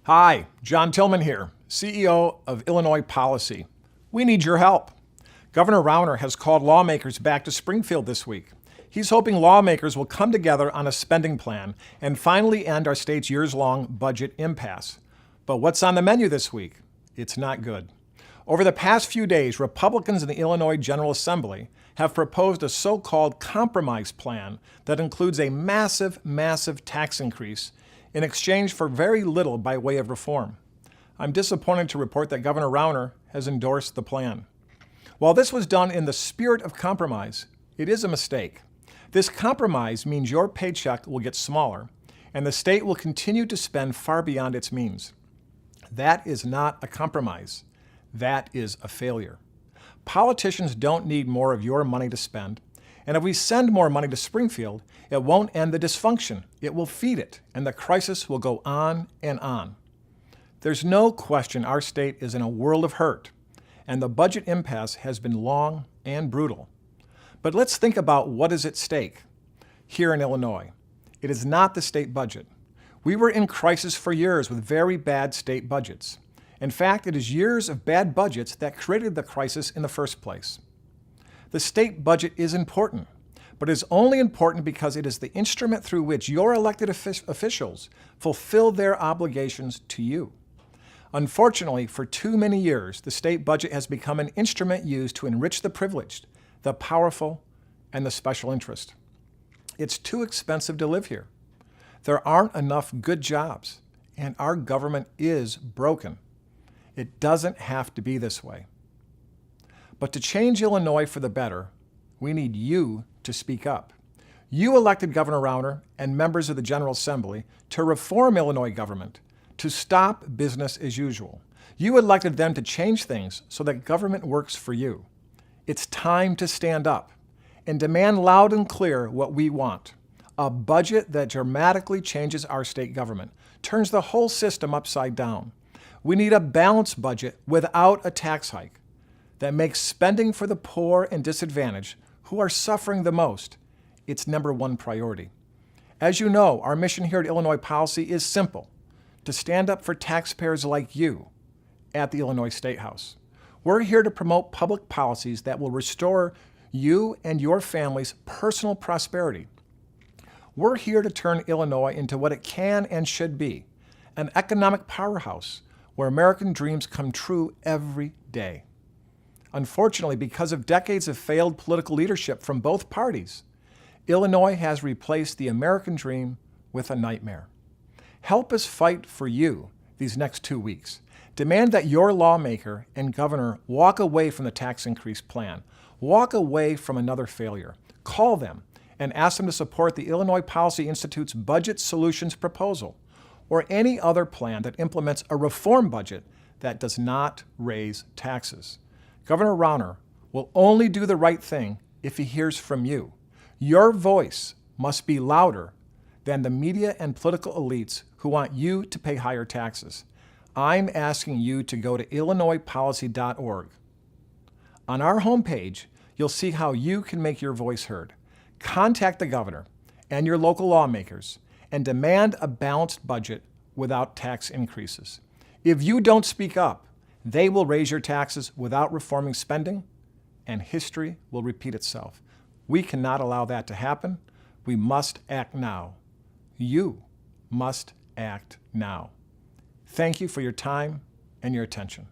Hi, John Tillman here, CEO of Illinois Policy. We need your help. Governor Rauner has called lawmakers back to Springfield this week. He's hoping lawmakers will come together on a spending plan and finally end our state's years-long budget impasse. But what's on the menu this week? It's not good. Over the past few days, Republicans in the Illinois General Assembly have proposed a so-called compromise plan that includes a massive tax increase in exchange for very little by way of reform. I'm disappointed to report that Governor Rauner has endorsed the plan. While this was done in the spirit of compromise, it is a mistake. This compromise means your paycheck will get smaller, and the state will continue to spend far beyond its means. That is not a compromise. That is a failure. Politicians don't need more of your money to spend, and if we send more money to Springfield, it won't end the dysfunction. It will feed it, and the crisis will go on and on. There's no question our state is in a world of hurt, and the budget impasse has been long and brutal. But let's think about what is at stake here in Illinois. It is not the state budget. We were in crisis for years with very bad state budgets. In fact, it is years of bad budgets that created the crisis in the first place. The state budget is important, but it is only important because it is the instrument through which your elected officials fulfill their obligations to you. Unfortunately, for too many years, the state budget has become an instrument used to enrich the privileged, the powerful, and the special interest. It's too expensive to live here. There aren't enough good jobs, and our government is broken. It doesn't have to be this way. But to change Illinois for the better, we need you to speak up. You elected Governor Rauner and members of the General Assembly to reform Illinois government, to stop business as usual. You elected them to change things so that government works for you. It's time to stand up and demand loud and clear what we want. A budget that dramatically changes our state government, turns the whole system upside down. We need a balanced budget without a tax hike that makes spending for the poor and disadvantaged who are suffering the most its #1 priority. As you know, our mission here at Illinois Policy is simple: to stand up for taxpayers like you at the Illinois State House. We're here to promote public policies that will restore you and your family's personal prosperity. We're here to turn Illinois into what it can and should be, an economic powerhouse where American dreams come true every day. Unfortunately, because of decades of failed political leadership from both parties, Illinois has replaced the American dream with a nightmare. Help us fight for you these next 2 weeks. Demand that your lawmaker and governor walk away from the tax increase plan, walk away from another failure. Call them and ask them to support the Illinois Policy Institute's Budget Solutions proposal or any other plan that implements a reform budget that does not raise taxes. Governor Rauner will only do the right thing if he hears from you. Your voice must be louder than the media and political elites who want you to pay higher taxes. I'm asking you to go to illinoispolicy.org. On our homepage, you'll see how you can make your voice heard. Contact the governor and your local lawmakers and demand a balanced budget without tax increases. If you don't speak up, they will raise your taxes without reforming spending, and history will repeat itself. We cannot allow that to happen. We must act now. You must act now. Thank you for your time and your attention.